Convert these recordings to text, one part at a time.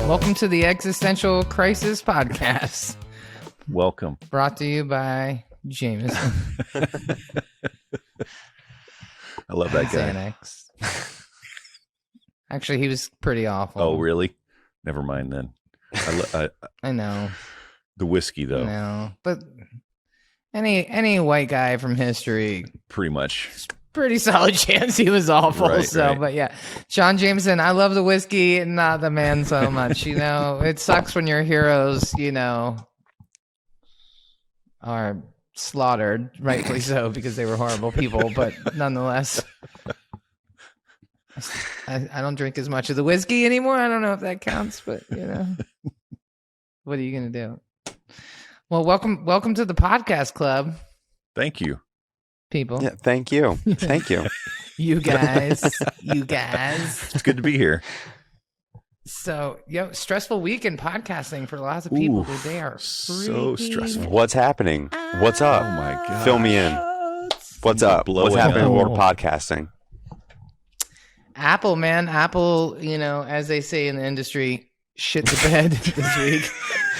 Welcome to the Existential Crisis Podcast. Welcome. Brought to you by Jameson. I love that guy. Xanax. Actually, he was pretty awful. Oh, really? Never mind then. I know. The whiskey, though. No, but any white guy from history, pretty much. Pretty solid chance he was awful. Right. But yeah, John Jameson, I love the whiskey, not the man so much. You know, it sucks when your heroes, you know, are slaughtered, rightfully so, because they were horrible people. But nonetheless, I don't drink as much of the whiskey anymore. I don't know if that counts, but you know, what are you gonna do? Well, welcome to the podcast club. Thank you. People. Yeah, thank you. Thank you. You guys. It's good to be here. So, stressful week in podcasting for lots of people. Ooh, Dude, they are so stressful. What's happening? What's up? Oh my God. Fill me in. What's up? What's happening in the world of podcasting? Apple, man. Apple, you know, as they say in the industry, shit the bed this week.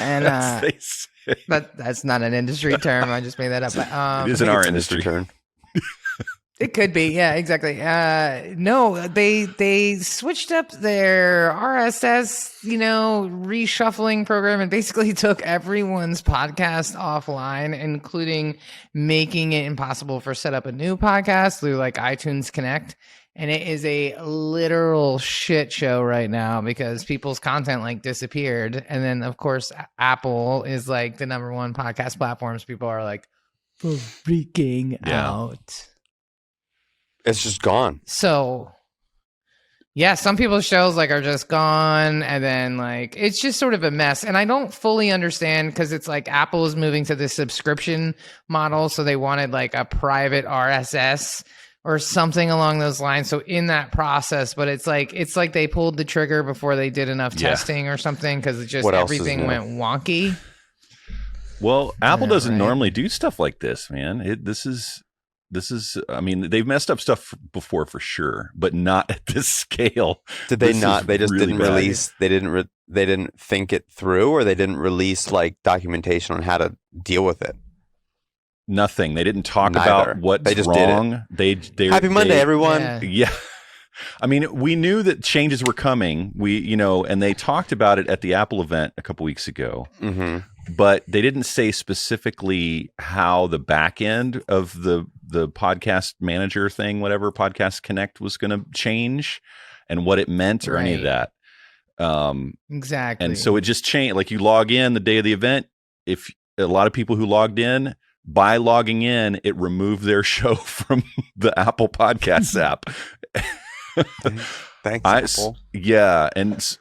And that's not an industry term. I just made that up. But, it is in our industry term. It could be. Yeah, exactly. No, they switched up their RSS, you know, reshuffling program and basically took everyone's podcast offline, including making it impossible for set up a new podcast through like iTunes Connect. And it is a literal shit show right now because people's content like disappeared. And then of course, Apple is like the number one podcast platforms. People are like freaking out. It's just gone. So yeah, some people's shows like are just gone. And then like, it's just sort of a mess. And I don't fully understand because it's like Apple is moving to this subscription model. So they wanted like a private RSS or something along those lines. So in that process, but it's like they pulled the trigger before they did enough testing or something because it just everything went wonky. Well, Apple doesn't normally do stuff like this, man. This is. I mean, they've messed up stuff before for sure, but not at this scale. Did they not? They just really didn't release. They didn't think it through, or they didn't release like documentation on how to deal with it. Nothing. They didn't talk about what's they just wrong. Did it. Happy Monday, everyone. Yeah. I mean, we knew that changes were coming. And they talked about it at the Apple event a couple weeks ago. Mm-hmm. But they didn't say specifically how the back end of the podcast manager thing, whatever Podcast Connect was going to change and what it meant or any of that. Exactly. And so it just changed. Like you log in the day of the event. If a lot of people who logged in, by logging in, it removed their show from the Apple Podcasts app. Thanks, Apple. Yeah, and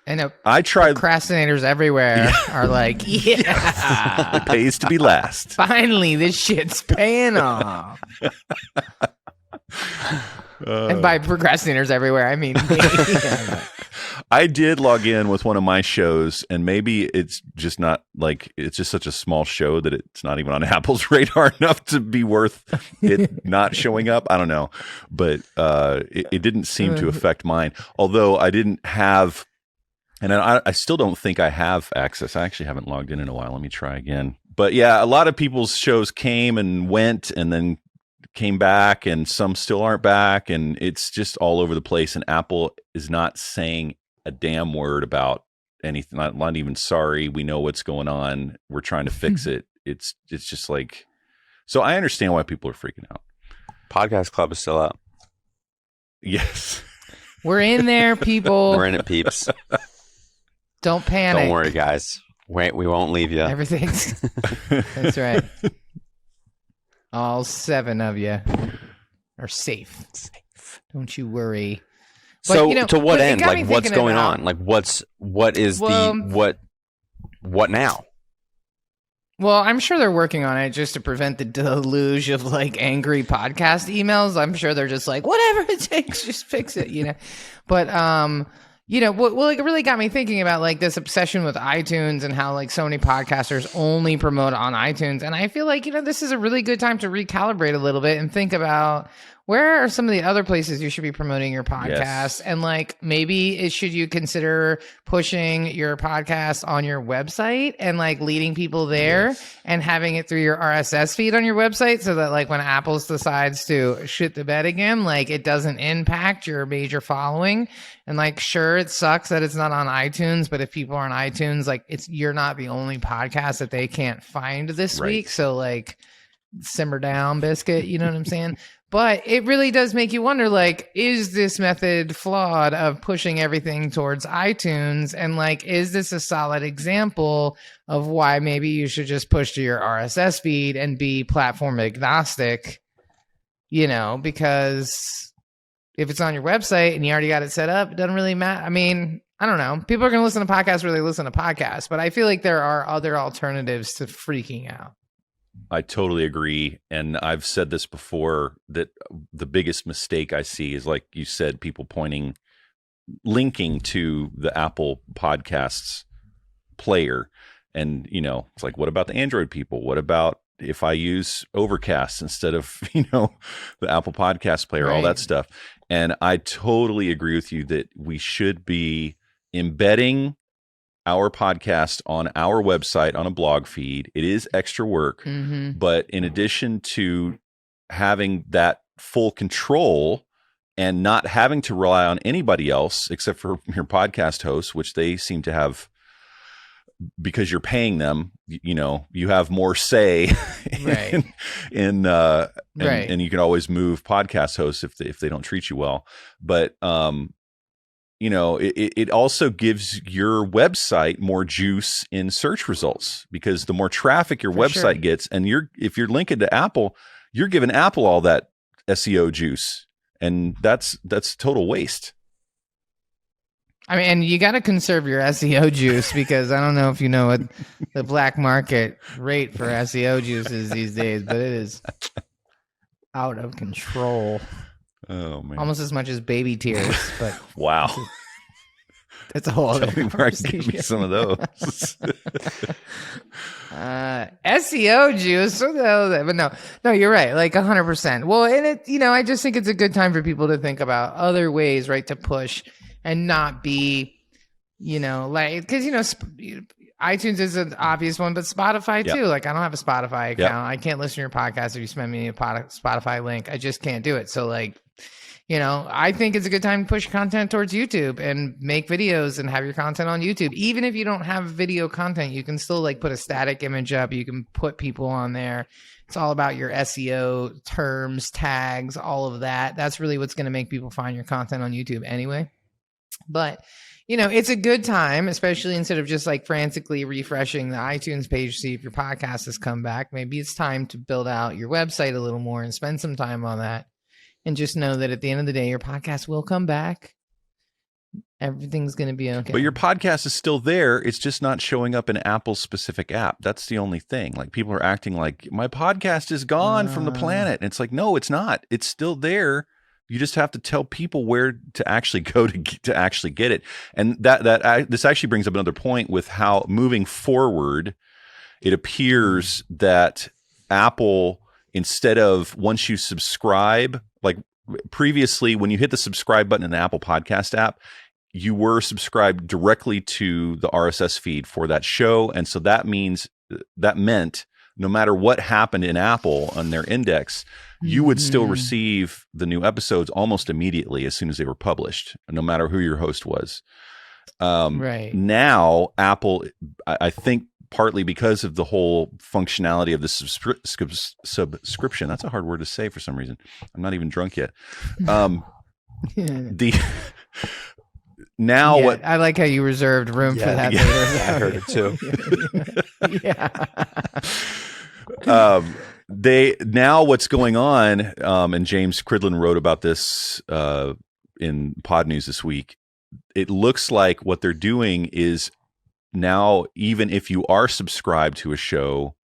I tried. Procrastinators everywhere are like, it pays to be last. Finally, this shit's paying off. And by procrastinators everywhere, I mean me. I did log in with one of my shows, and maybe it's just not like it's just such a small show that it's not even on Apple's radar enough to be worth it not showing up. I don't know, but it didn't seem to affect mine. Although I didn't have, and I still don't think I have access. I actually haven't logged in a while. Let me try again. But yeah, a lot of people's shows came and went, and then came back, and some still aren't back, and it's just all over the place. And Apple is not saying a damn word about anything. Not even sorry. We know what's going on. We're trying to fix it. It's just like, so I understand why people are freaking out. Podcast Club is still out. Yes. We're in there, people. We're in it, peeps. Don't panic. Don't worry, guys. Wait, we won't leave you. Everything's that's right. All 7 of you are safe. Don't you worry. But, so to what end? Like what's going on? Like what now? Well, I'm sure they're working on it just to prevent the deluge of like angry podcast emails. I'm sure they're just like, whatever it takes, just fix it, you know. But what it really got me thinking about like this obsession with iTunes and how like so many podcasters only promote on iTunes. And I feel like, this is a really good time to recalibrate a little bit and think about where are some of the other places you should be promoting your podcast? Yes. And like maybe should you consider pushing your podcast on your website and like leading people there and having it through your RSS feed on your website so that like when Apple decides to shit the bed again, like it doesn't impact your major following. And like, sure, it sucks that it's not on iTunes, but if people are on iTunes, like you're not the only podcast that they can't find this week. So like simmer down, biscuit, you know what I'm saying? But it really does make you wonder, like, is this method flawed of pushing everything towards iTunes? And like, is this a solid example of why maybe you should just push to your RSS feed and be platform agnostic, you know, because if it's on your website and you already got it set up, it doesn't really matter. I mean, I don't know. People are going to listen to podcasts where they listen to podcasts, but I feel like there are other alternatives to freaking out. I totally agree. And I've said this before, that the biggest mistake I see is, like you said, people linking to the Apple Podcasts player. And, you know, it's like, what about the Android people? What about if I use Overcast instead of, you know, the Apple Podcast player, all that stuff. And I totally agree with you that we should be embedding our podcast on our website on a blog feed. It is extra work, but in addition to having that full control and not having to rely on anybody else except for your podcast hosts, which they seem to have, because you're paying them, you know, you have more say and you can always move podcast hosts if they don't treat you well. But you know, it also gives your website more juice in search results, because the more traffic your website gets, and if you're linking to Apple, you're giving Apple all that SEO juice, and that's total waste. I mean, and you got to conserve your SEO juice, because I don't know if you know what the black market rate for SEO juice is these days, but it is out of control. Oh man, almost as much as baby tears. But wow, it's a whole other Tell me where I can give me some of those. SEO juice. What the hell is that? But no, you're right. Like 100%. Well, and it, you know, I just think it's a good time for people to think about other ways, right, to push and not be, you know, like, because, you know, iTunes is an obvious one, but Spotify too. Like, I don't have a Spotify account. I can't listen to your podcast if you send me a Spotify link. I just can't do it. So, like, you know, I think it's a good time to push content towards YouTube and make videos and have your content on YouTube. Even if you don't have video content, you can still like put a static image up. You can put people on there. It's all about your SEO terms, tags, all of that. That's really what's going to make people find your content on YouTube anyway. But, you know, it's a good time, especially instead of just like frantically refreshing the iTunes page to see if your podcast has come back. Maybe it's time to build out your website a little more and spend some time on that. And just know that at the end of the day, your podcast will come back. Everything's going to be okay. But your podcast is still there. It's just not showing up in Apple's specific app. That's the only thing. Like, people are acting like my podcast is gone from the planet. And it's like, no, it's not. It's still there. You just have to tell people where to actually go to actually get it. And this actually brings up another point with how moving forward, it appears that Apple, instead of once you subscribe, like previously when you hit the subscribe button in the Apple Podcast app, you were subscribed directly to the RSS feed for that show. And so that meant no matter what happened in Apple on their index, you would still receive the new episodes almost immediately as soon as they were published, no matter who your host was. Now, Apple, I think partly because of the whole functionality of the subscription, that's a hard word to say for some reason. I'm not even drunk yet. Now what I like how you reserved room for that. I heard it too. What's going on, and James Cridlin wrote about this in Pod News this week. It looks like what they're doing is now, even if you are subscribed to a show,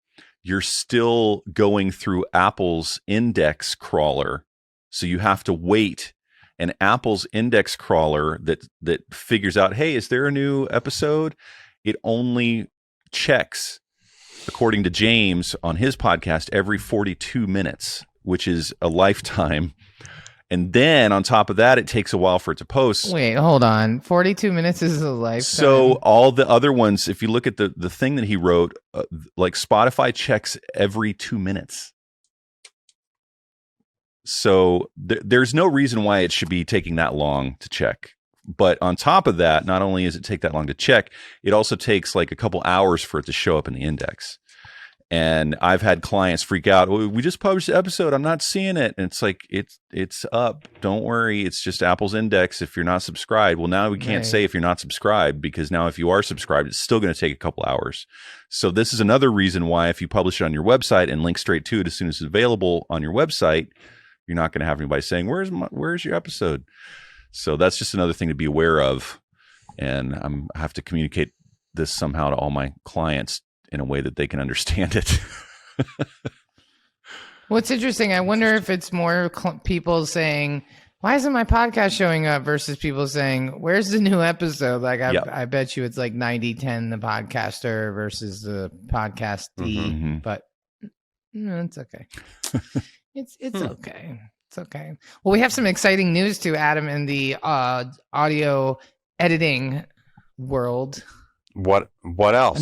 you're still going through Apple's index crawler. So you have to wait. And Apple's index crawler that figures out, hey, is there a new episode? It only checks, according to James on his podcast, every 42 minutes, which is a lifetime And then on top of that, it takes a while for it to post. Wait, hold on. 42 minutes is a lifetime. So all the other ones, if you look at the thing that he wrote, like Spotify checks every 2 minutes. So there's no reason why it should be taking that long to check. But on top of that, not only does it take that long to check, it also takes like a couple hours for it to show up in the index. And I've had clients freak out. Oh, we just published the episode. I'm not seeing it. And it's like, it's up. Don't worry. It's just Apple's index if you're not subscribed. Well, now we can't say if you're not subscribed, because now if you are subscribed, it's still going to take a couple hours. So this is another reason why if you publish it on your website and link straight to it as soon as it's available on your website, you're not going to have anybody saying, where's your episode? So that's just another thing to be aware of. And I have to communicate this somehow to all my clients in a way that they can understand it. What's interesting, I wonder if it's more people saying, why isn't my podcast showing up, versus people saying, where's the new episode? Like, I bet you it's like 90-10 the podcaster versus the podcastee, Mm-hmm. but no, it's okay. It's okay. It's okay. Well, we have some exciting news too, Adam, in the audio editing world. What else?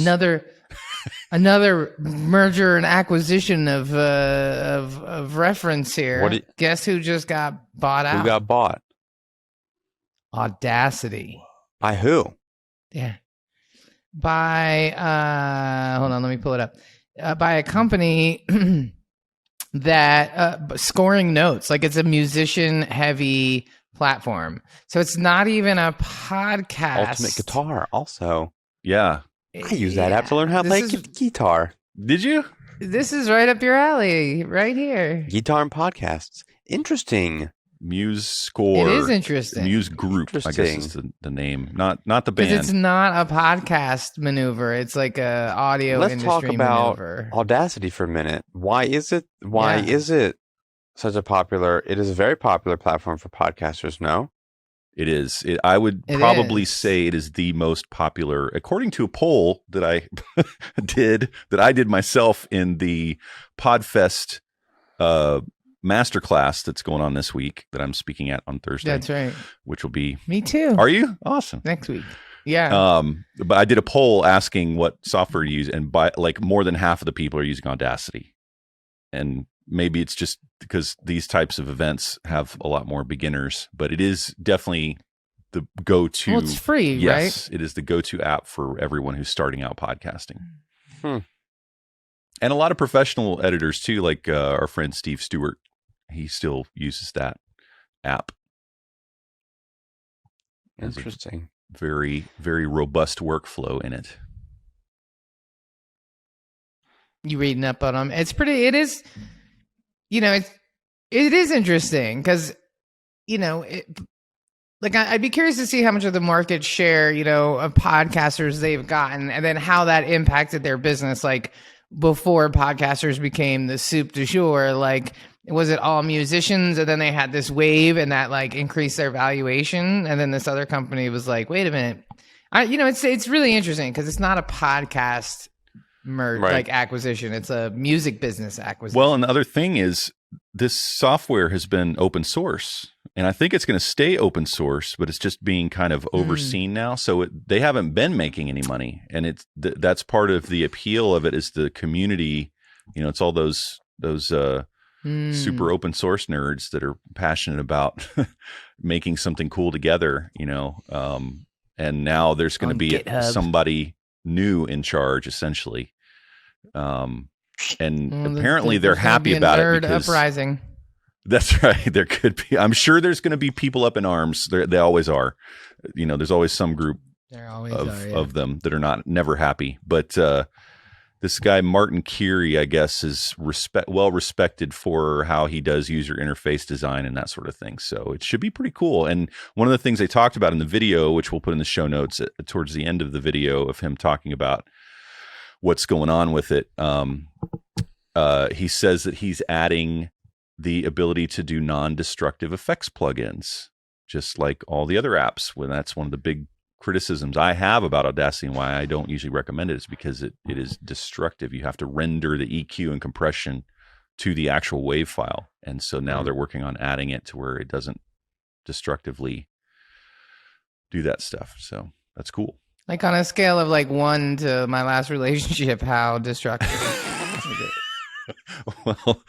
Another merger and acquisition of reference here. Guess who just got bought out? Who got bought? Audacity. By who? Yeah. By hold on, let me pull it up. By a company that Scoring Notes, like it's a musician heavy platform. So it's not even a podcast. Ultimate Guitar also. Yeah. I use that app to learn how to play guitar. Did you? This is right up your alley, right here. Guitar and podcasts. Interesting. Muse Score. It is interesting. Muse Group, I guess is the name. Not the band. It's not a podcast maneuver. It's like a audio Let's industry talk about maneuver. Audacity for a minute. Why is it such a popular? It is a very popular platform for podcasters, no? It is. I would probably say it is the most popular, according to a poll that I did myself in the Podfest masterclass that's going on this week that I'm speaking at on Thursday. That's right. Which will be. Me too. Are you? Awesome. Next week. Yeah. But I did a poll asking what software you use, and by like more than half of the people are using Audacity, and maybe it's just because these types of events have a lot more beginners, but it is definitely the go-to. Well, it's free, yes, right? It is the go-to app for everyone who's starting out podcasting. Hmm. And a lot of professional editors too, like our friend Steve Stewart. He still uses that app. Interesting. Very, very robust workflow in it. You reading up on them? It is, it is interesting because, I'd be curious to see how much of the market share, of podcasters they've gotten, and then how that impacted their business. Like before podcasters became the soup du jour, like was it all musicians, and then they had this wave and that like increased their valuation, and then this other company was like, wait a minute, it's really interesting because it's not a podcast like acquisition, it's a music business acquisition. Well, and the other thing is this software has been open source, and I think it's going to stay open source, but it's just being kind of overseen now. So they haven't been making any money, and that's part of the appeal of it is the community. It's all those super open source nerds that are passionate about making something cool together. And now there's going to be somebody new in charge, essentially. And apparently they're happy about it because uprising. That's right. There could be. I'm sure there's going to be people up in arms. They always are. There's always some group of them that are never happy. But this guy Martin Keary, I guess, is well respected for how he does user interface design and that sort of thing. So it should be pretty cool. And one of the things they talked about in the video, which we'll put in the show notes towards the end of the video of him talking about what's going on with it. He says that he's adding the ability to do non-destructive effects plugins, just like all the other apps. When that's one of the big criticisms I have about Audacity and why I don't usually recommend it is because it is destructive. You have to render the EQ and compression to the actual WAV file. And so now they're working on adding it to where it doesn't destructively do that stuff. So that's cool. Like on a scale of like 1 to my last relationship, how destructive? Well,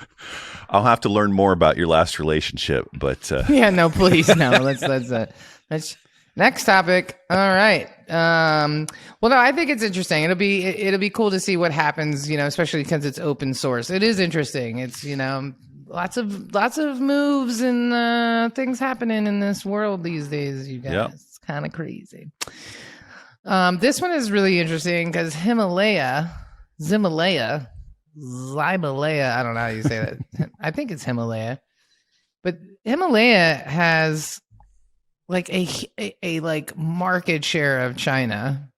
I'll have to learn more about your last relationship, but Yeah, no, please, no. Let's next topic. All right. Well, no, I think it's interesting. It'll be cool to see what happens. Especially because it's open source. It is interesting. It's lots of moves and things happening in this world these days. You guys, Yep. It's kind of crazy. This one is really interesting because Ximalaya. I don't know how you say that. I think it's Himalaya, but Himalaya has like a like market share of China.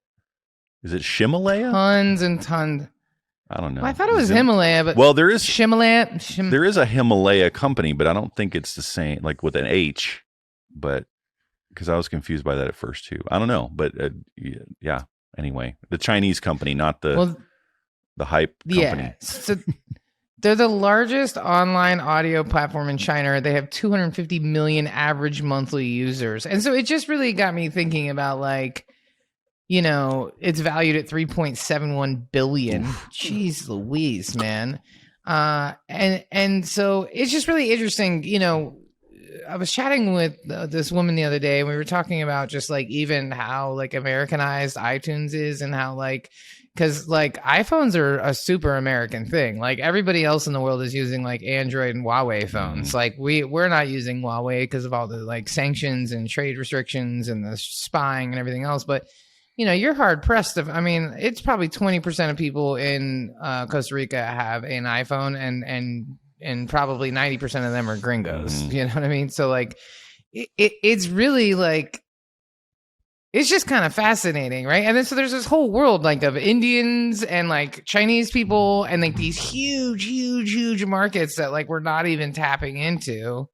is it Ximalaya? Tons and tons. I don't know. Well, I thought it was Himalaya, but well, there is Ximalaya. there is a Himalaya company, but I don't think it's the same, like with an H. But because I was confused by that at first too. I don't know, but yeah. Anyway, the Chinese company, not the hype company. Yeah. So they're the largest online audio platform in China. They have 250 million average monthly users. And so it just really got me thinking about like, it's valued at 3.71 billion. Jeez Louise, man. And so it's just really interesting. I was chatting with this woman the other day, and we were talking about just like even how like Americanized iTunes is, and how like, because like iPhones are a super American thing. Like everybody else in the world is using like Android and Huawei phones. Like we're not using Huawei because of all the like sanctions and trade restrictions and the spying and everything else. But you're hard pressed. It's probably 20% of people in Costa Rica have an iPhone, and probably 90% of them are gringos. You know what I mean? So like, it's really like, it's just kind of fascinating, right? And then so there's this whole world like of Indians and like Chinese people and like these huge markets that like we're not even tapping into.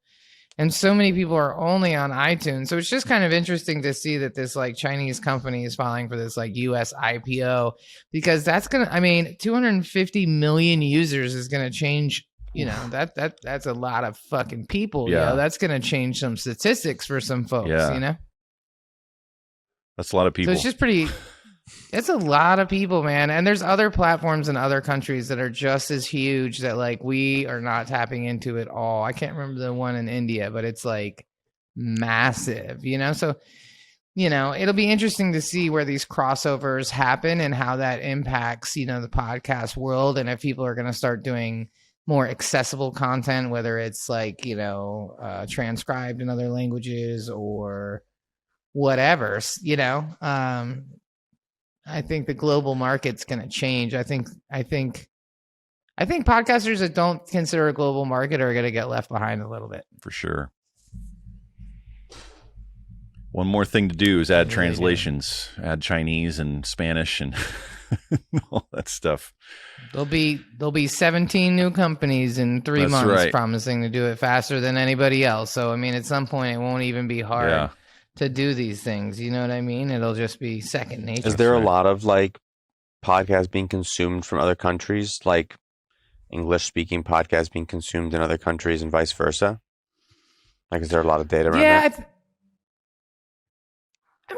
And so many people are only on iTunes. So it's just kind of interesting to see that this like Chinese company is filing for this like US IPO, because that's going to, 250 million users is going to change. That's a lot of fucking people. Yeah. That's going to change some statistics for some folks, That's a lot of people. So it's a lot of people, man. And there's other platforms in other countries that are just as huge that like we are not tapping into at all. I can't remember the one in India, but it's like massive, So, it'll be interesting to see where these crossovers happen and how that impacts, the podcast world. And if people are going to start doing more accessible content, whether it's like, transcribed in other languages or whatever, I think the global market's going to change. I think podcasters that don't consider a global market are going to get left behind a little bit. For sure. One more thing to do is add translations, add Chinese and Spanish and all that stuff. There'll be 17 new companies in 3 That's months right. promising to do it faster than anybody else. So, at some point it won't even be hard to do these things. You know what I mean? It'll just be second nature. Is there a lot of like podcasts being consumed from other countries, like English speaking podcasts being consumed in other countries and vice versa? Like, is there a lot of data around that?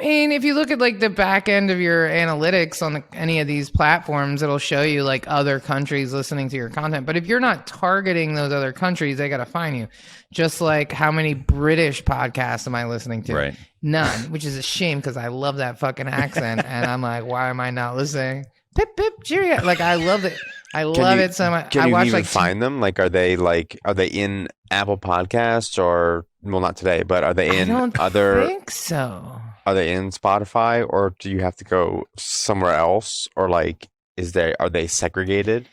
If you look at like the back end of your analytics on any of these platforms, it'll show you like other countries listening to your content. But if you're not targeting those other countries, they got to find you. Just like how many British podcasts am I listening to? Right. None, which is a shame because I love that fucking accent. And I'm like, why am I not listening? Pip, pip, cheerio. Like, I love it. I love it so much. Can I you watch even like find them? Like, are they in Apple Podcasts or, well, not today, but are they in other? I think so. Are they in Spotify, or do you have to go somewhere else, or like, are they segregated?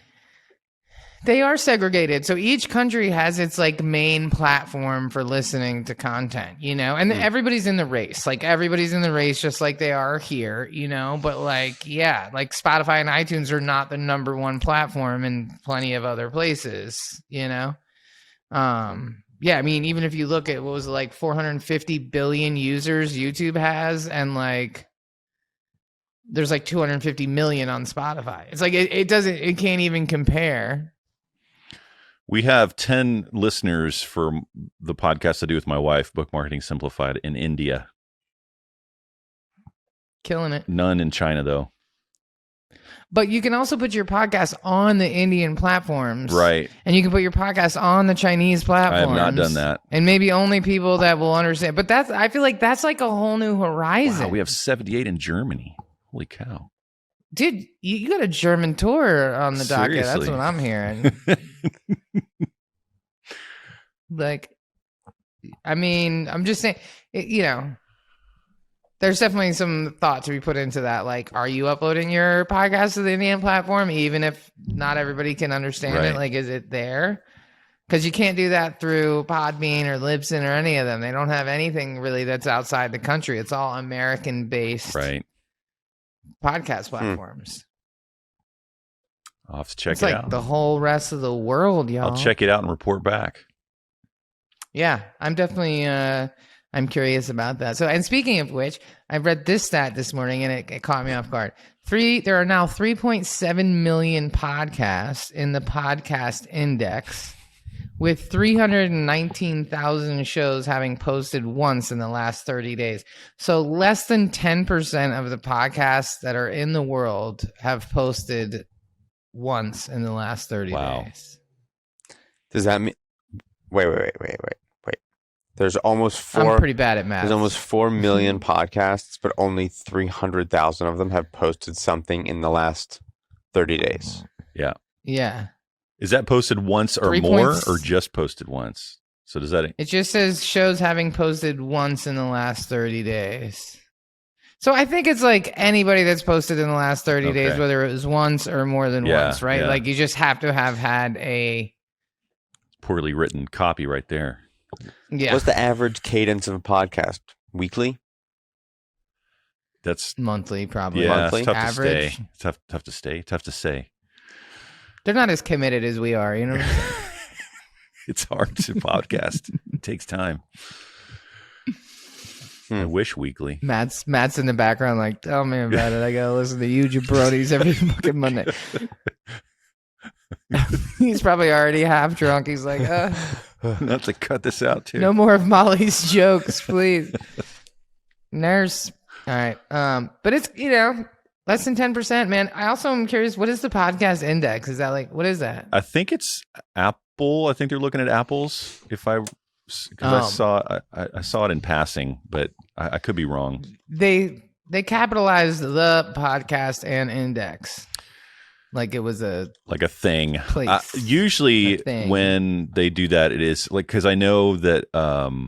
They are segregated. So each country has its like main platform for listening to content, and everybody's in the race. Like everybody's in the race, just like they are here, but like, yeah, like Spotify and iTunes are not the number one platform in plenty of other places, Yeah, even if you look at what was it, like 450 billion users YouTube has, and like there's like 250 million on Spotify. It's like it can't even compare. We have 10 listeners for the podcast I do with my wife, Book Marketing Simplified, in India. Killing it. None in China, though. But you can also put your podcast on the Indian platforms. Right. And you can put your podcast on the Chinese platforms. I have not done that. And maybe only people that will understand. But I feel like that's like a whole new horizon. Wow, we have 78 in Germany. Holy cow. Dude, you got a German tour on the docket. That's Seriously. what I'm hearing. Like, I mean, I'm just saying, there's definitely some thought to be put into that. Like, are you uploading your podcast to the Indian platform, even if not everybody can understand it? Like, is it there? Because you can't do that through Podbean or Libsyn or any of them. They don't have anything really that's outside the country. It's all American-based podcast platforms. I'll have to check it's it like out. The whole rest of the world, y'all. I'll check it out and report back. Yeah, I'm definitely I'm curious about that. So, and speaking of which, I read this stat this morning and it caught me off guard. There are now 3.7 million podcasts in the podcast index, with 319,000 shows having posted once in the last 30 days. So less than 10% of the podcasts that are in the world have posted once in the last 30 days. Does that mean... Wait. There's almost I'm pretty bad at math. There's almost 4 million podcasts, but only 300,000 of them have posted something in the last 30 days. Yeah. Yeah. Is that posted once or more, or just posted once? So does that... It just says shows having posted once in the last 30 days. So I think it's like anybody that's posted in the last 30 days, whether it was once or more than once, right? Yeah. Like you just have to have had a... poorly written copy right there. Yeah. What's the average cadence of a podcast? Weekly? That's monthly, probably. Yeah, monthly. it's tough Average. to stay. Tough to stay. Tough to say. They're not as committed as we are, you know what I'm saying? It's hard to podcast. It takes time. I wish weekly. Matt's in the background like, tell me about it. I gotta listen to you jabronis every fucking Monday. He's probably already half drunk. He's like, not to cut this out too. No more of Molly's jokes, please. Nurse. All right. But it's, less than 10%, man. I also am curious, what is the podcast index? Is that like, what is that? I think it's Apple. I think they're looking at Apple's. Because I saw it in passing, but I could be wrong. They capitalized the podcast and index. Like it was a thing. a Usually thing. When they do that, it is like, because I know that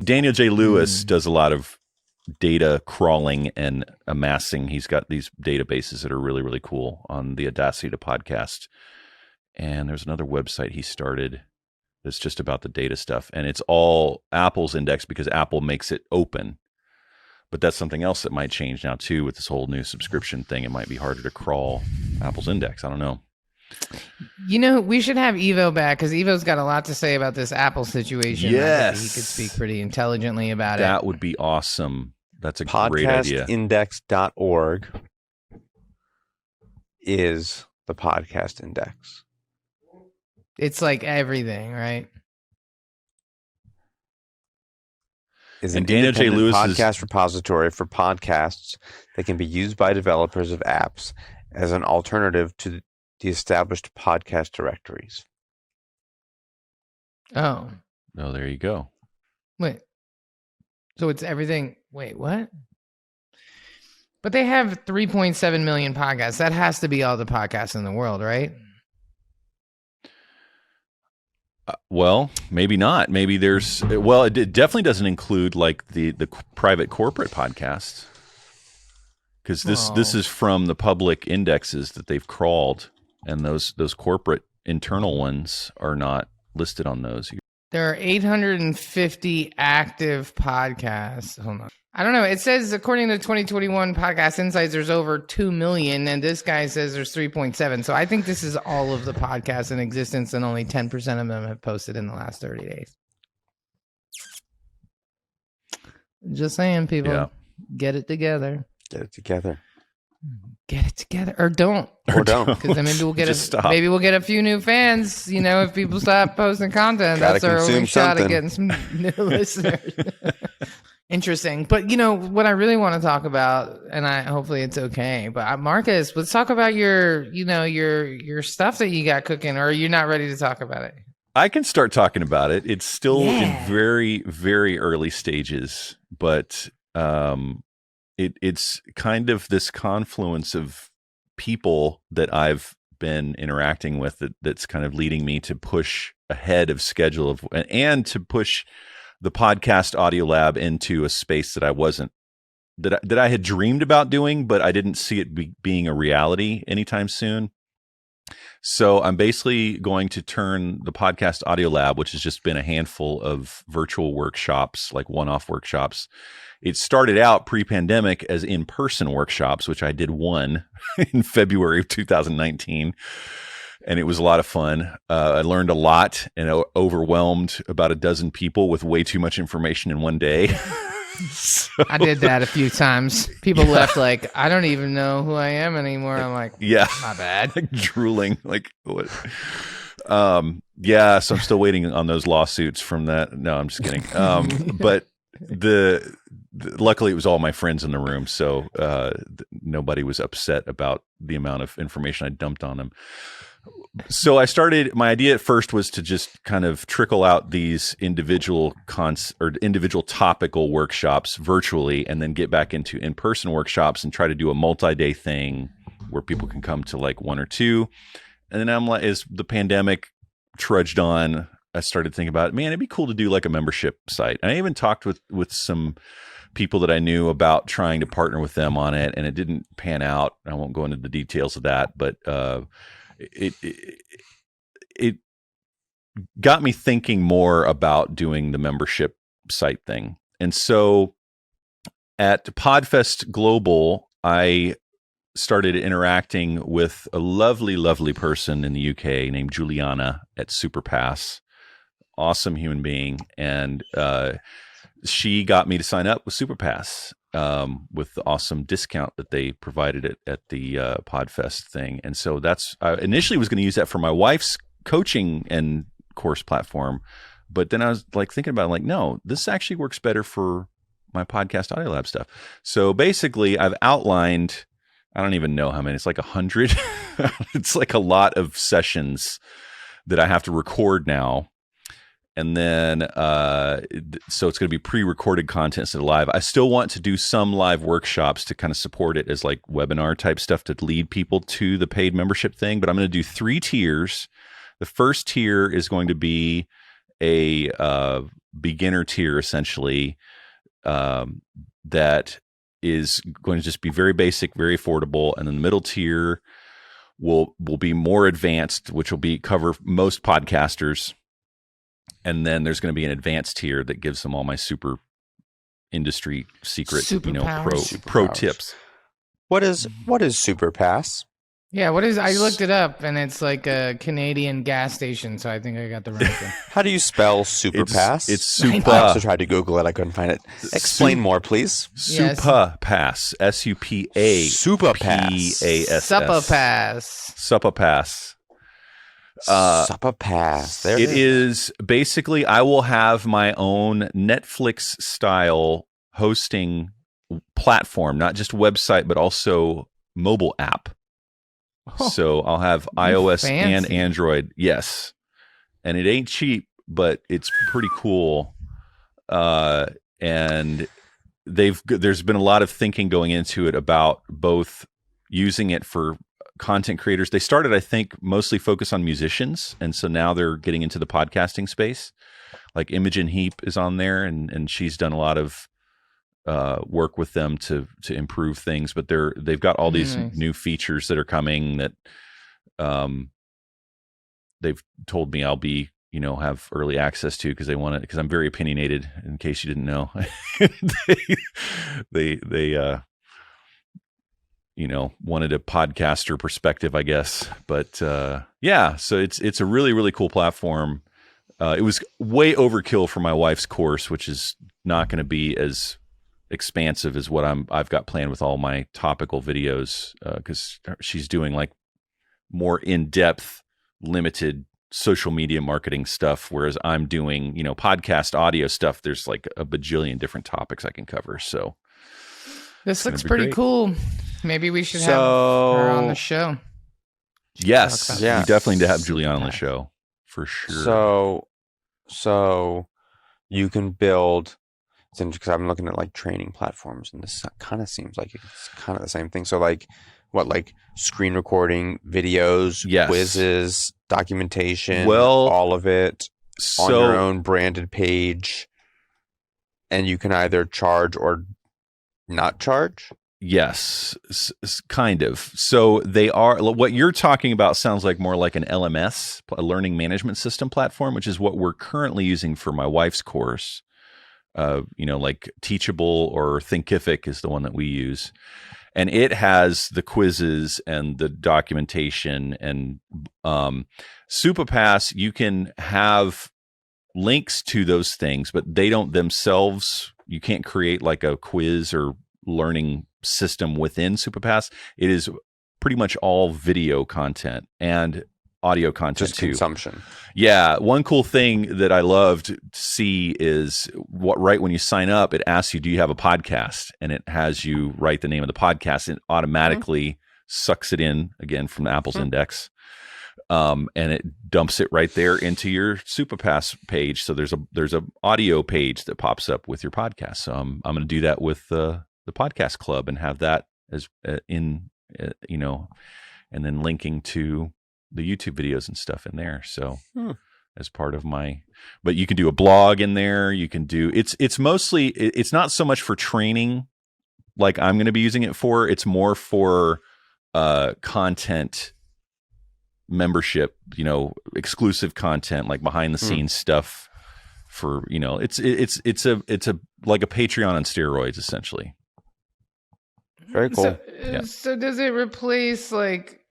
Daniel J. Lewis does a lot of data crawling and amassing. He's got these databases that are really, really cool on the Audacity to podcast. And there's another website he started that's just about the data stuff. And it's all Apple's index because Apple makes it open. But that's something else that might change now too with this whole new subscription thing. It might be harder to crawl Apple's index. I don't know. We should have Evo back because Evo's got a lot to say about this Apple situation. Yes. He could speak pretty intelligently about That would be awesome. That's a great idea. Podcastindex.org is the podcast index. It's like everything, right? Is and an Daniel J. independent Lewis podcast repository for podcasts that can be used by developers of apps as an alternative to the established podcast directories. Oh, there you go. wait. So it's everything. Wait, what? But they have 3.7 million podcasts. That has to be all the podcasts in the world, right? Well, maybe not. Maybe there's. Well, it definitely doesn't include like the private corporate podcasts, because this is from the public indexes that they've crawled, and those corporate internal ones are not listed on those. There are 850 active podcasts. Hold on. I don't know. It says, according to 2021 Podcast Insights, there's over 2 million, and this guy says there's 3.7. So I think this is all of the podcasts in existence, and only 10% of them have posted in the last 30 days. Just saying, people. Yeah. Get it together. Get it together. Get it together, or don't. Or don't. Because then maybe we'll get Just stop. maybe we'll get a few new fans. You know, if people stop posting content, Gotta that's our only consume shot at something. getting some new listeners. Interesting, but you know what I really want to talk about, and hopefully it's okay. But Marcus, let's talk about your stuff that you got cooking, or you're not ready to talk about it. I can start talking about it. It's still Yeah. in very, very early stages, but it's kind of this confluence of people that I've been interacting with that's kind of leading me to push ahead of schedule and to push the podcast audio lab into a space that I wasn't that I had dreamed about doing, but I didn't see it being a reality anytime soon. So I'm basically going to turn the podcast audio lab, which has just been a handful of virtual workshops, like one-off workshops. It started out pre-pandemic as in-person workshops, which I did one in February of 2019. And it was a lot of fun. I learned a lot and overwhelmed about a dozen people with way too much information in one day. So, I did that a few times. People left like, I don't even know who I am anymore. I'm like, yeah, my bad. like drooling. Like what? Yeah. So I'm still waiting on those lawsuits from that. No, I'm just kidding. But luckily it was all my friends in the room, so nobody was upset about the amount of information I dumped on them. So my idea at first was to just kind of trickle out these individual topical workshops virtually, and then get back into in-person workshops and try to do a multi-day thing where people can come to like one or two. And then I'm like, as the pandemic trudged on, I started thinking about, man, it'd be cool to do like a membership site. And I even talked with some people that I knew about trying to partner with them on it, and it didn't pan out. I won't go into the details of that, but it got me thinking more about doing the membership site thing. And so at Podfest Global, I started interacting with a lovely, lovely person in the UK named Juliana at SupaPass. Awesome human being. And she got me to sign up with SupaPass with the awesome discount that they provided at the Podfest thing. And so I initially was going to use that for my wife's coaching and course platform. But then I was like thinking about it, like, no, this actually works better for my podcast audio lab stuff. So basically I've outlined, I don't even know how many, it's like 100. It's like a lot of sessions that I have to record now. And then, so it's going to be pre-recorded content instead of live. I still want to do some live workshops to kind of support it as like webinar type stuff to lead people to the paid membership thing. But I'm going to do 3 tiers. The first tier is going to be a beginner tier, essentially, that is going to just be very basic, very affordable. And then the middle tier will be more advanced, which will cover most podcasters. And then there's going to be an advanced tier that gives them all my super industry secret, pro tips. What is SupaPass? Yeah, what is? I looked it up, and it's like a Canadian gas station, so I think I got the right thing. How do you spell SupaPass? It's Supa. I also tried to Google it. I couldn't find it. Explain more, please. Yes. SupaPass. SupaPass. SupaPass. SupaPass. SupaPass. There it is. Basically, I will have my own Netflix style hosting platform, not just website, but also mobile app. Oh, so I'll have iOS fancy. and Android. Yes. And it ain't cheap, but it's pretty cool. And there's been a lot of thinking going into it about both using it for content creators. They started, I think, mostly focused on musicians, and so now they're getting into the podcasting space. Like Imogen Heap is on there, and she's done a lot of work with them to improve things. But they've got all these new features that are coming that they've told me I'll be have early access to because they want it, because I'm very opinionated. In case you didn't know, they wanted a podcaster perspective, I guess. But yeah, so it's a really, really cool platform. It was way overkill for my wife's course, which is not going to be as expansive as what I've got planned with all my topical videos, because she's doing like more in-depth, limited social media marketing stuff, whereas I'm doing, podcast audio stuff. There's like a bajillion different topics I can cover. So this looks pretty great. Cool. Maybe we should have her on the show. Yes, we definitely need to have Juliana on the SupaPass. show for sure. So you can build, because I'm looking at like training platforms, and this kind of seems like it's kind of the same thing. So like screen recording, videos, quizzes, documentation, all of it on your own branded page, and you can either charge or not charge. Yes, kind of. So they are, what you're talking about sounds like more like an LMS, a learning management system platform, which is what we're currently using for my wife's course. Like Teachable or Thinkific is the one that we use. And it has the quizzes and the documentation, and SupaPass, you can have links to those things, but they don't themselves, you can't create like a quiz or learning system within SupaPass. It is pretty much all video content and audio content just too. Consumption. Yeah. One cool thing that I loved to see is right when you sign up, it asks you, do you have a podcast? And it has you write the name of the podcast, and automatically sucks it in again from Apple's index. And it dumps it right there into your SupaPass page. So there's a audio page that pops up with your podcast. So I'm going to do that with the podcast club and have that as and then linking to the YouTube videos and stuff in there. So as part of but you can do a blog in there. You can do, it's mostly, it's not so much for training like I'm going to be using it for. It's more for content membership, exclusive content, like behind the scenes stuff for, it's a like a Patreon on steroids, essentially. Very cool. So does it replace like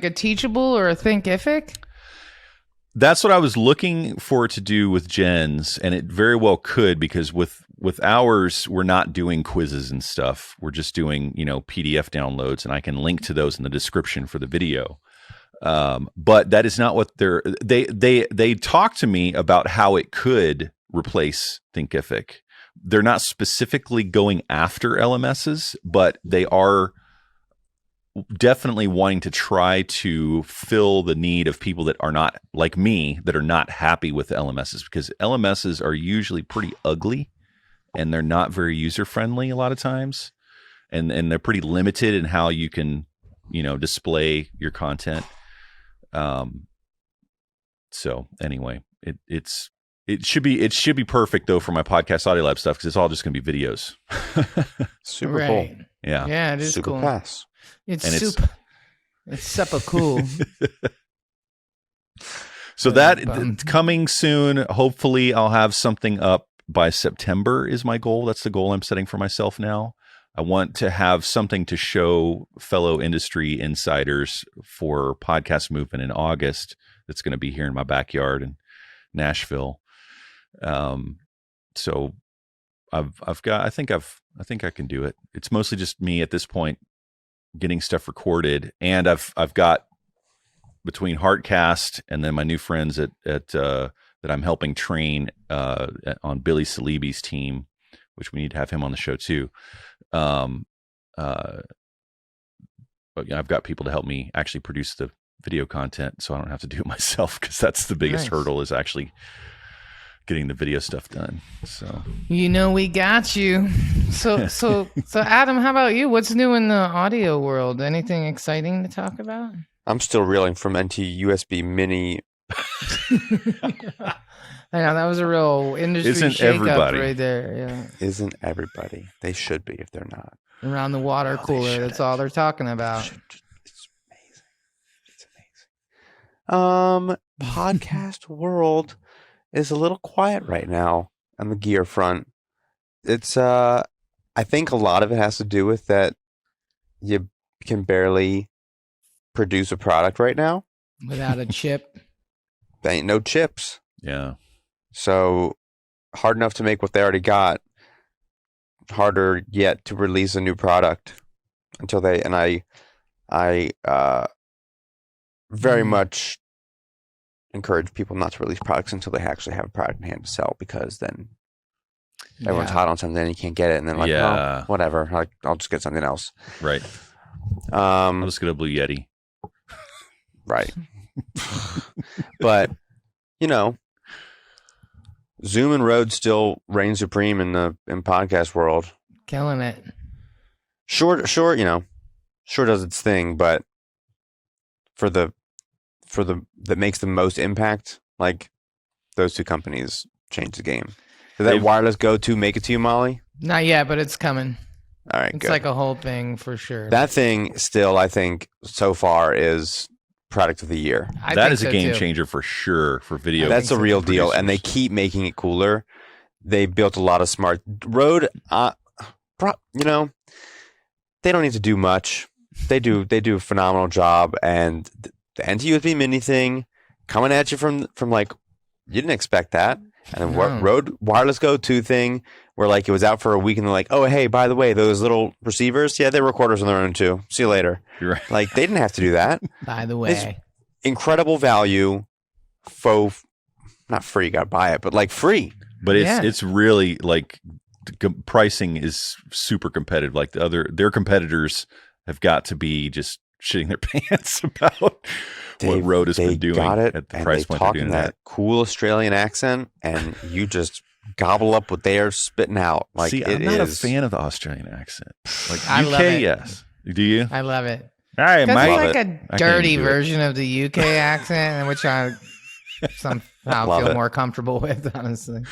a Teachable or a Thinkific? That's what I was looking for to do with Jen's, and it very well could, because with ours, we're not doing quizzes and stuff. We're just doing, PDF downloads, and I can link to those in the description for the video. But that is not what they talk to me about how it could replace Thinkific. They're not specifically going after LMSs, but they are definitely wanting to try to fill the need of people that are not like me, that are not happy with LMSs, because LMSs are usually pretty ugly and they're not very user friendly a lot of times. And they're pretty limited in how you can, display your content. So anyway, it should be perfect though for my podcast Audio Lab stuff, because it's all just going to be videos. Super cool. Yeah. Yeah, it is cool. SupaPass. It's super cool. So that coming soon. Hopefully I'll have something up by September is my goal. That's the goal I'm setting for myself now. I want to have something to show fellow industry insiders for podcast movement in August. That's going to be here in my backyard in Nashville. So I think I can do it. It's mostly just me at this point getting stuff recorded, and I've got, between Heartcast and then my new friends at that I'm helping train on Billy Salibi's team, which we need to have him on the show too. But I've got people to help me actually produce the video content, so I don't have to do it myself, because that's the biggest hurdle, is actually getting the video stuff done. So we got you. So Adam, how about you? What's new in the audio world? Anything exciting to talk about? I'm still reeling from NT USB Mini. I know, that was a real industry shakeup right there. Yeah. Isn't everybody? They should be if they're not. Around the water cooler, that's all they're talking about. It's amazing. Podcast world is a little quiet right now on the gear front. It's I think a lot of it has to do with that you can barely produce a product right now without a chip. There ain't no chips. Yeah. So hard enough to make what they already got, harder yet to release a new product until they, and I very much encourage people not to release products until they actually have a product in hand to sell, because then everyone's hot on something and you can't get it, and then like, oh, whatever, like, I'll just get something else. Right. I'll just get a Blue Yeti. Right. But, you know, Zoom and Rode still reign supreme in podcast world. Killing it. Sure, you know, sure does its thing, but for the that makes the most impact, like, those two companies change the game. Did that wireless Go 2 make it to you, Molly? Not yet, but it's coming. All right, it's good. like a whole thing for sure. That thing still, I think, so far is product of the year. That is a game changer for sure for video. That's a real deal, and they keep making it cooler. They built a lot of smart Rode. You know, they don't need to do much. They do a phenomenal job, and the NT-USB Mini thing coming at you from like, you didn't expect that. And then Rode Wireless Go 2 thing, where like it was out for a week and they're like, oh, hey, by the way, those little receivers, yeah, they're recorders on their own too. See you later. You're right. Like, they didn't have to do that. By the way. It's incredible value, not free, you got to buy it, but like free. But it's really like pricing is super competitive. Like their competitors have got to be just shitting their pants about what Rode has been doing at the price point. They're doing that cool Australian accent, and you just gobble up what they are spitting out. Like, see, I'm not a fan of the Australian accent. Like, I UK, love it. Yes. Do you? I love it. Hey, it's mate. like a dirty version of the UK accent, which I somehow feel more comfortable with, honestly.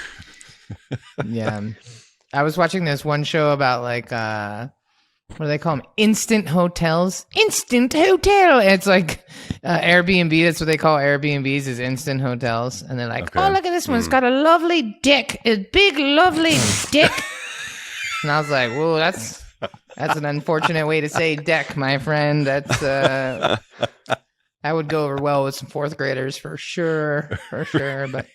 Yeah. I was watching this one show about like what do they call them? Instant hotels. Instant hotel. It's like Airbnb. That's what they call Airbnbs, is instant hotels. And they're like, oh, look at this one. It's got a lovely dick. A big, lovely dick. And I was like, whoa, that's an unfortunate way to say deck, my friend. That's that would go over well with some fourth graders for sure. But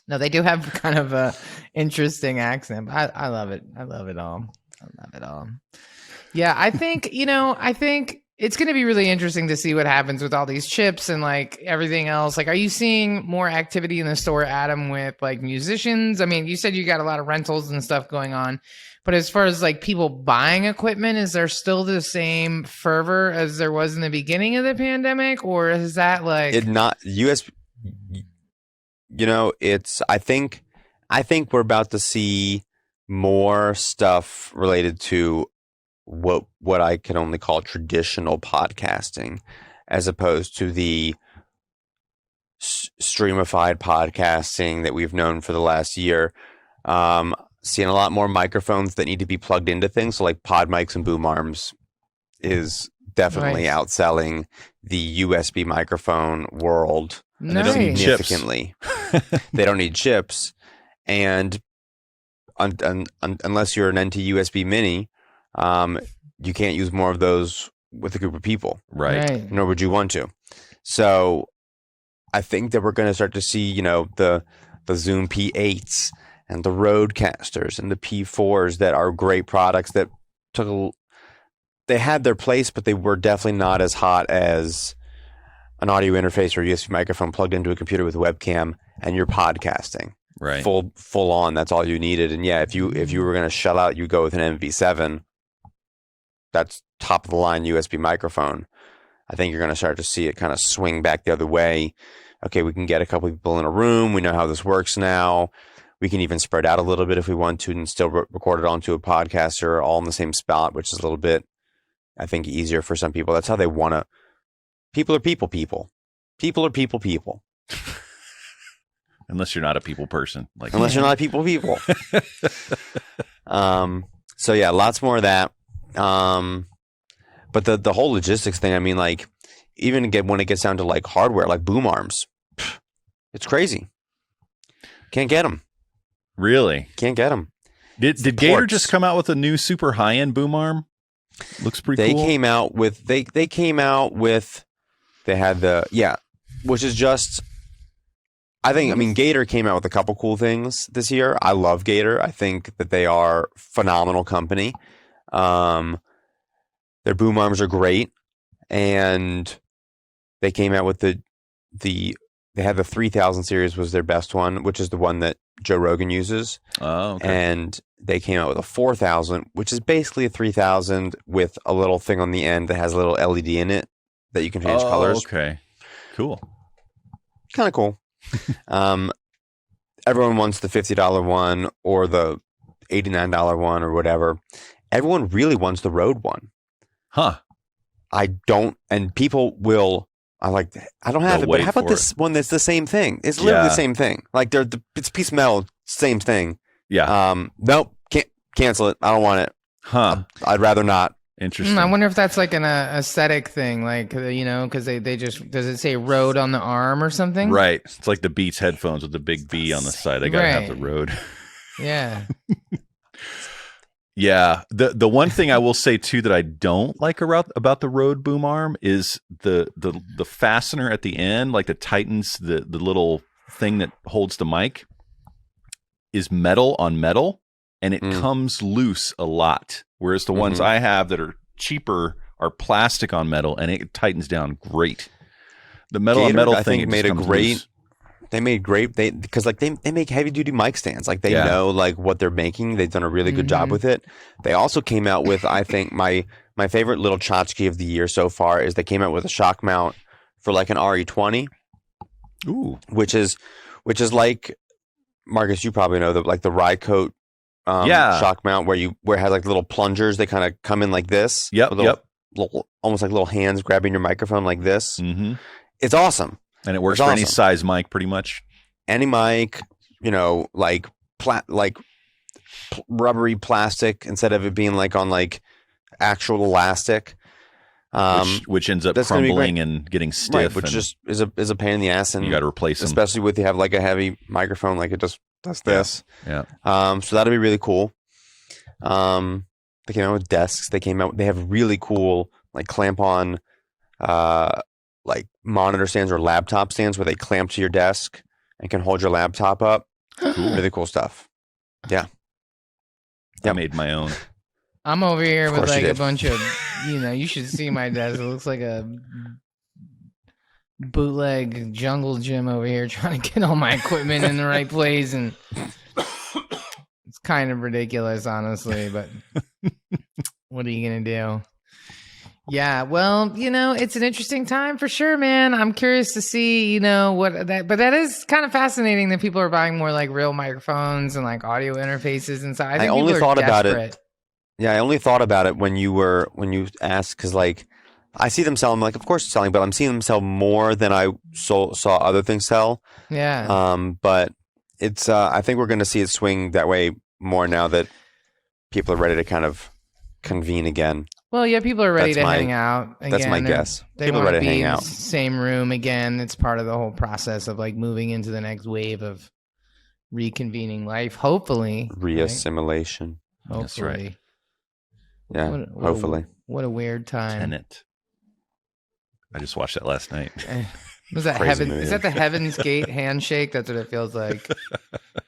no, they do have kind of a interesting accent. I love it. I love it all. Yeah, I think it's going to be really interesting to see what happens with all these chips and like everything else. Like, are you seeing more activity in the store, Adam, with like musicians? I mean, you said you got a lot of rentals and stuff going on, but as far as like people buying equipment, is there still the same fervor as there was in the beginning of the pandemic, or is that like it not USB? You know, I think we're about to see more stuff related to what I can only call traditional podcasting, as opposed to the streamified podcasting that we've known for the last year. Seeing a lot more microphones that need to be plugged into things, so like pod mics and boom arms is definitely outselling the USB microphone world significantly. They don't need chips, and unless you're an NT USB Mini, you can't use more of those with a group of people, right? Nor would you want to. So I think that we're going to start to see, you know, the Zoom P8s and the Rodecasters and the P4s that are great products that they had their place, but they were definitely not as hot as an audio interface or USB microphone plugged into a computer with a webcam, and you're podcasting. Right. Full on. That's all you needed. And yeah, if you were going to shell out, you go with an MV7. That's top of the line USB microphone. I think you're going to start to see it kind of swing back the other way. Okay, we can get a couple people in a room. We know how this works now. We can even spread out a little bit if we want to, and still record it onto a podcaster all in the same spot, which is a little bit, I think, easier for some people. That's how they want to. People are people. People are people. Unless you're not a people person. Unless you're not a people. So yeah, lots more of that. But the whole logistics thing, I mean, like, even when it gets down to like hardware, like boom arms, it's crazy. Can't get them. Really? Can't get them. Did Gator just come out with a new super high end boom arm? Looks pretty cool. They came out with they had which is just I mean, Gator came out with a couple cool things this year. I love Gator. I think that they are a phenomenal company. Their boom arms are great, and they came out with they had the 3000 series was their best one, which is the one that Joe Rogan uses. Oh, okay. And they came out with a 4000, which is basically a 3000 with a little thing on the end that has a little LED in it that you can change colors. Okay, cool. Kind of cool. Everyone wants the $50 one or the $89 one or whatever. Everyone really wants the Rode one. Huh. I don't, and people will. I don't have it, but how about this one that's the same thing? It's literally the same thing. Like it's a piece of metal, same thing. Yeah. Nope, can't cancel it. I don't want it. Huh. I'd rather not. Interesting. I wonder if that's like an aesthetic thing, like, you know, because they just, does it say Rode on the arm or something? Right. It's like the Beats headphones with the big B on the side. They gotta have the Rode. Yeah. Yeah. The one thing I will say too that I don't like about the Rode boom arm is the fastener at the end, like that tightens the little thing that holds the mic, is metal on metal, and it comes loose a lot. Whereas the ones I have that are cheaper are plastic on metal, and it tightens down great. The metal Gator, on metal I thing think made a great. Loose. They made great. Because like they make heavy duty mic stands. Like they know like what they're making. They've done a really good job with it. They also came out with, I think my favorite little tchotchke of the year so far is they came out with a shock mount for like an RE20. Ooh, which is like, Marcus, you probably know the ride coat shock mount where it has like little plungers. They kind of come in like this. Yep. Little, almost like little hands grabbing your microphone like this. Mm-hmm. It's awesome. And it works for any size mic, pretty much. Any mic, you know, like rubbery plastic instead of it being like on like actual elastic, which ends up crumbling and getting stiff, right, which just is a pain in the ass, and you got to replace them, especially with you have like a heavy microphone, like it just does this. Yeah. So that'll be really cool. They came out with desks. They have really cool like clamp on, like monitor stands or laptop stands where they clamp to your desk and can hold your laptop up. Cool. Really cool stuff. Yeah. I made my own. I'm over here with like a bunch of, you know, you should see my desk. It looks like a bootleg jungle gym over here trying to get all my equipment in the right place. And it's kind of ridiculous, honestly, but what are you going to do? Yeah, well, you know, it's an interesting time for sure, man. I'm curious to see, you know, but that is kind of fascinating that people are buying more like real microphones and like audio interfaces and stuff. I think I only thought about it. Yeah, I only thought about it when you asked, because like I see them selling, like of course it's selling, but I'm seeing them sell more than I saw other things sell. Yeah. But it's I think we're going to see it swing that way more now that people are ready to kind of convene again. Well, yeah, people are ready to hang out again. That's my guess. They people are want ready to to be hang in out. the same room again. It's part of the whole process of like moving into the next wave of reconvening life, hopefully. Reassimilation. Right? That's right. Hopefully. Yeah, hopefully. What a weird time. Tenet. I just watched that last night. Was that Crazy heaven? movie. Is that the Heaven's Gate handshake? That's what it feels like.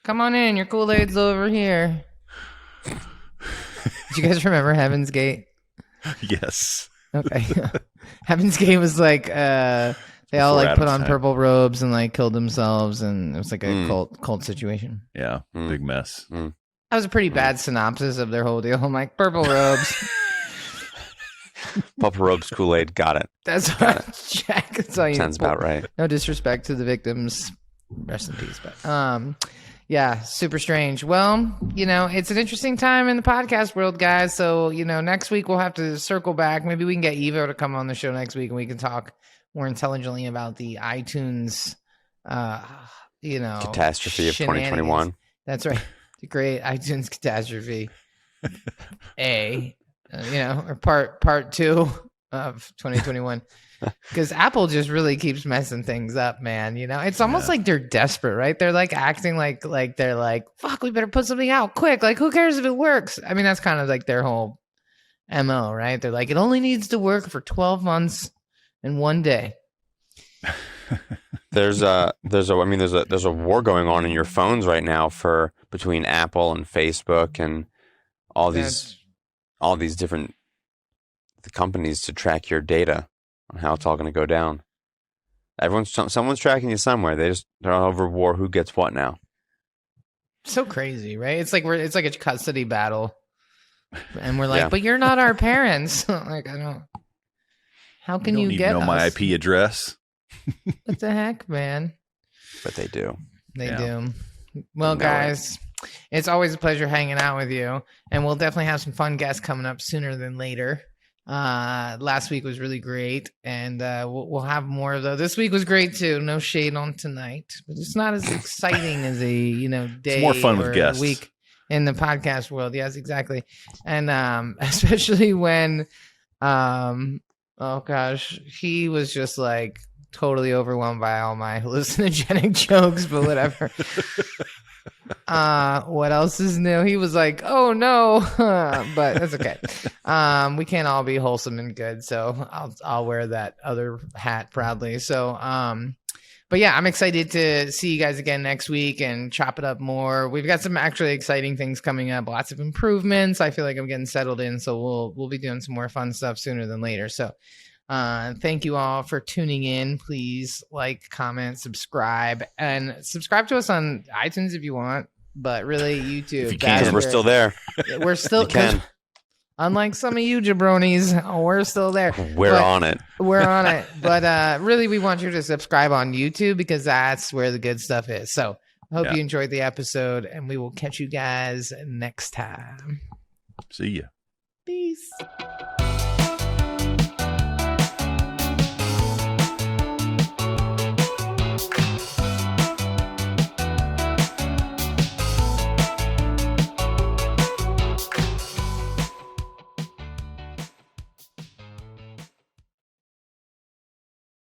Come on in. Your Kool-Aid's over here. Do you guys remember Heaven's Gate? Yes. Okay. Heaven's Gate was like they all like put on purple robes and like killed themselves, and it was like a cult situation. Yeah. Big mess. That was a pretty bad synopsis of their whole deal. I'm like, purple robes. Purple robes, Kool-Aid. Got it. That's what Jack. That's all you Sounds about right. No disrespect to the victims. Rest in peace. But yeah, super strange. Well, you know, it's an interesting time in the podcast world, guys. So, you know, next week we'll have to circle back. Maybe we can get Evo to come on the show next week and we can talk more intelligently about the iTunes, you know, catastrophe of 2021. That's right. The great iTunes catastrophe. You know, or part 2 of 2021. Because Apple just really keeps messing things up, man. You know, it's almost like they're desperate, right? They're like acting like they're like, fuck, we better put something out quick. Like, who cares if it works? I mean, that's kind of like their whole MO, right? They're like, it only needs to work for 12 months and 1 day. there's a war going on in your phones right now between Apple and Facebook and all these different companies to track your data on how it's all going to go down. Someone's tracking you somewhere. They're over war. Who gets what now? So crazy, right? It's like a custody battle, and we're like, but you're not our parents. Like, I don't. How can you get know us? my IP address? What the heck, man? But they do. They do. Well, guys, it's always a pleasure hanging out with you, and we'll definitely have some fun guests coming up sooner than later. Last week was really great, and we'll have more of those. This week was great too. No shade on tonight, but it's not as exciting as a day it's more fun with guests. Week in the podcast world. Yes, exactly, and especially when oh gosh, he was just like totally overwhelmed by all my hallucinogenic jokes, but whatever. What else is new? He was like, oh no, but that's okay. We can't all be wholesome and good, so I'll wear that other hat proudly. So but yeah, I'm excited to see you guys again next week and chop it up more. We've got some actually exciting things coming up, lots of improvements. I feel like I'm getting settled in, so we'll be doing some more fun stuff sooner than later. So thank you all for tuning in. Please like, comment, subscribe, and subscribe to us on iTunes if you want, but really YouTube. If you can. We're still there. We're still You can. Unlike some of you jabronis, we're still there. We're on it. We're on it. But really, we want you to subscribe on YouTube because that's where the good stuff is. So I hope you enjoyed the episode, and we will catch you guys next time. See ya. Peace.